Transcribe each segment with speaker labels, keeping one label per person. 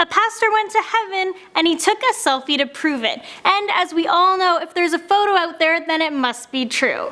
Speaker 1: A pastor went to heaven and he took a selfie to prove it. And as we all know, if there's a photo out there, then it must be true.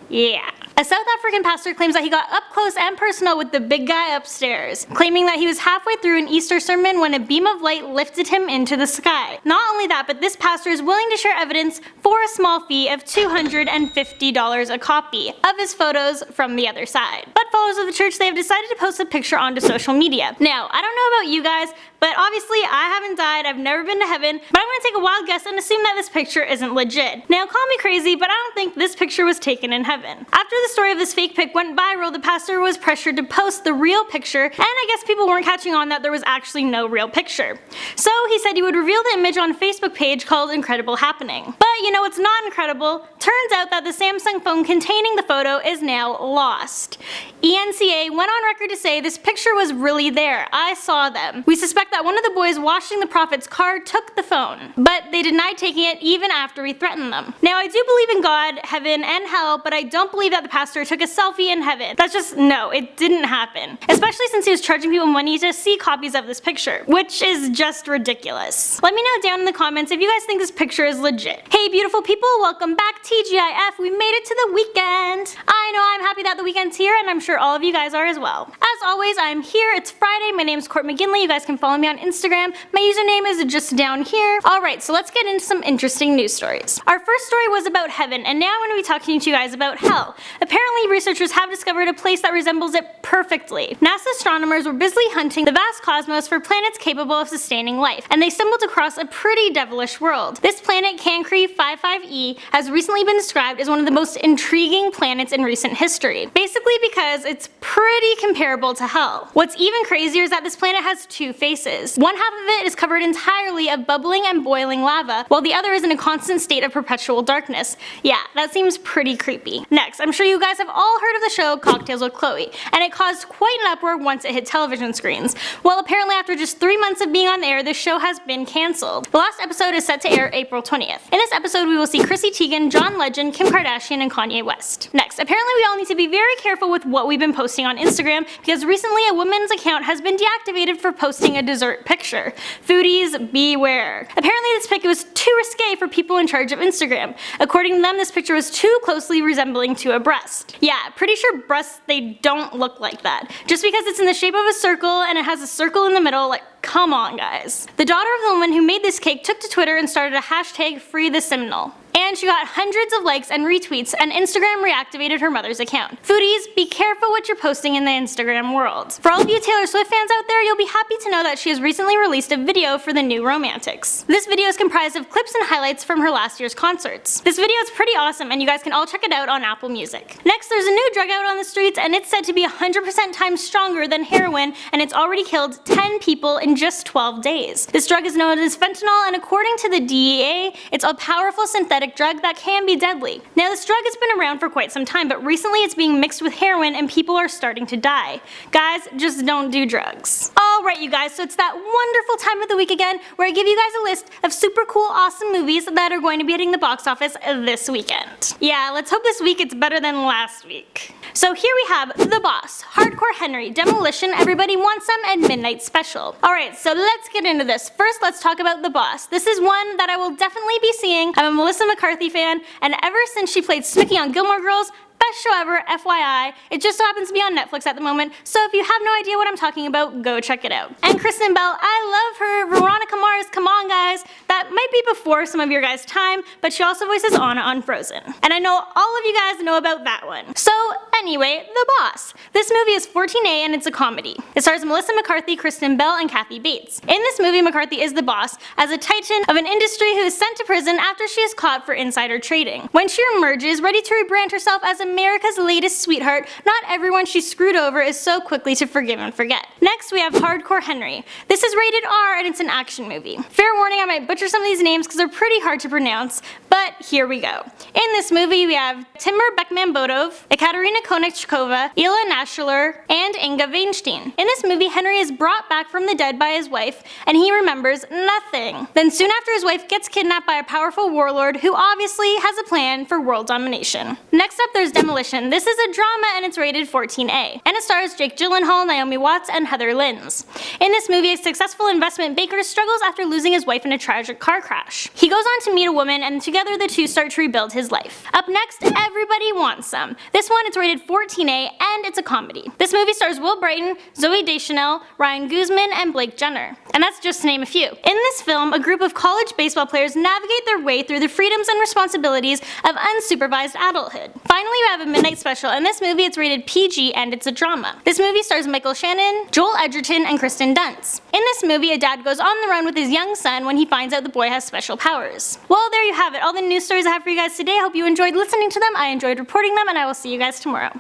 Speaker 1: Yeah. A South African pastor claims that he got up close and personal with the big guy upstairs, claiming that he was halfway through an Easter sermon when a beam of light lifted him into the sky. Not only that, but this pastor is willing to share evidence for a small fee of $250 a copy of his photos from the other side. But followers of the church, they have decided to post a picture onto social media. Now, I don't know about you guys, but obviously I haven't died, I've never been to heaven, but I'm gonna take a wild guess and assume that this picture isn't legit. Now, call me crazy, but I don't think this picture was taken in heaven. After the story of this fake pic went viral, the pastor was pressured to post the real picture, and I guess people weren't catching on that there was actually no real picture. So he said he would reveal the image on a Facebook page called Incredible Happening. But you know what's not incredible? Turns out that the Samsung phone containing the photo is now lost. ENCA went on record to say this picture was really there. I saw them. We suspect that one of the boys washing the prophet's car took the phone, but they denied taking it even after we threatened them. Now, I do believe in God, heaven, and hell, but I don't believe that the pastor took a selfie in heaven. That's just, no, it didn't happen. Especially since he was charging people money to see copies of this picture, which is just ridiculous. Let me know down in the comments if you guys think this picture is legit. Hey beautiful people, welcome back TGIF. We made it to the weekend. I know, I'm happy that the weekend's here, and I'm sure all of you guys are as well. As always, I'm here. It's Friday. My name's Court McGinley. You guys can follow me on Instagram. My username is just down here. Alright, so let's get into some interesting news stories. Our first story was about heaven, and now I'm going to be talking to you guys about hell. Apparently, researchers have discovered a place that resembles it perfectly. NASA astronomers were busily hunting the vast cosmos for planets capable of sustaining life, and they stumbled across a pretty devilish world. This planet, Cancri 55e, has recently been described as one of the most intriguing planets in recent history, basically because it's pretty comparable to hell. What's even crazier is that this planet has two faces. One half of it is covered entirely of bubbling and boiling lava, while the other is in a constant state of perpetual darkness. Yeah, that seems pretty creepy. Next, I'm sure you guys have all heard of the show Cocktails with Chloe, and it caused quite an uproar once it hit television screens. Well, apparently after just 3 months of being on the air, the show has been cancelled. The last episode is set to air April 20th. In this episode, we will see Chrissy Teigen, John Legend, Kim Kardashian, and Kanye West. Next, apparently we all need to be very careful with what we've been posting on Instagram, because recently a woman's account has been deactivated for posting a dessert picture. Foodies, beware. Apparently this pic was too risque for people in charge of Instagram. According to them, this picture was too closely resembling to a breast. Yeah, pretty sure breasts, they don't look like that. Just because it's in the shape of a circle and it has a circle in the middle, like, come on guys. The daughter of the woman who made this cake took to Twitter and started a hashtag #FreeTheSimnal. And she got hundreds of likes and retweets, and Instagram reactivated her mother's account. Foodies, be careful what you're posting in the Instagram world. For all of you Taylor Swift fans out there, you'll be happy to know that she has recently released a video for the new Romantics. This video is comprised of clips and highlights from her last year's concerts. This video is pretty awesome, and you guys can all check it out on Apple Music. Next, there's a new drug out on the streets, and it's said to be 100% times stronger than heroin, and it's already killed 10 people in just 12 days. This drug is known as fentanyl, and according to the DEA, it's a powerful synthetic drug that can be deadly. Now, this drug has been around for quite some time, but recently it's being mixed with heroin and people are starting to die. Guys, just don't do drugs. Alright you guys, so it's that wonderful time of the week again where I give you guys a list of super cool, awesome movies that are going to be hitting the box office this weekend. Yeah, let's hope this week it's better than last week. So here we have The Boss, Hardcore Henry, Demolition, Everybody Wants Some, and Midnight Special. Alright, so let's get into this. First, let's talk about The Boss. This is one that I will definitely be seeing. I'm a Melissa McCarthy fan, and ever since she played Snooki on Gilmore Girls, best show ever, FYI. It just so happens to be on Netflix at the moment, so if you have no idea what I'm talking about, go check it out. And Kristen Bell, I love her. Veronica Mars, come on guys. That might be before some of your guys' time, but she also voices Anna on Frozen. And I know all of you guys know about that one. So anyway, The Boss. This movie is 14A and it's a comedy. It stars Melissa McCarthy, Kristen Bell, and Kathy Bates. In this movie, McCarthy is the boss as a titan of an industry who is sent to prison after she is caught for insider trading. When she emerges, ready to rebrand herself as America's latest sweetheart, not everyone she screwed over is so quickly to forgive and forget. Next, we have Hardcore Henry. This is rated R and it's an action movie. Fair warning, I might butcher some of these names because they're pretty hard to pronounce, but here we go. In this movie, we have Timur Bekmambotov, Ekaterina Konechkova, Ila Nashler, and Inga Weinstein. In this movie, Henry is brought back from the dead by his wife, and he remembers nothing. Then soon after, his wife gets kidnapped by a powerful warlord who obviously has a plan for world domination. Next up, there's Demolition. This is a drama and it's rated 14A, and it stars Jake Gyllenhaal, Naomi Watts, and Heather Linz. In this movie, a successful investment banker struggles after losing his wife in a tragic car crash. He goes on to meet a woman, and together the two start to rebuild his life. Up next, Everybody Wants Some. This one is rated 14A, and it's a comedy. This movie stars Will Brighton, Zooey Deschanel, Ryan Guzman, and Blake Jenner. And that's just to name a few. In this film, a group of college baseball players navigate their way through the freedoms and responsibilities of unsupervised adulthood. Finally, we have a midnight special. In this movie, it's rated PG, and it's a drama. This movie stars Michael Shannon, Joel Edgerton, and Kristen Dunst. In this movie, a dad goes on the run with his young son when he finds out the boy has special powers. Well, there you have it, all the news stories I have for you guys today. I hope you enjoyed listening to them, I enjoyed reporting them, and I will see you guys tomorrow.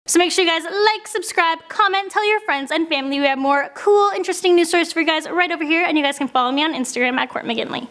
Speaker 1: So make sure you guys like, subscribe, comment, tell your friends and family. We have more cool, interesting news stories for you guys right over here, and you guys can follow me on Instagram at Court McGinley.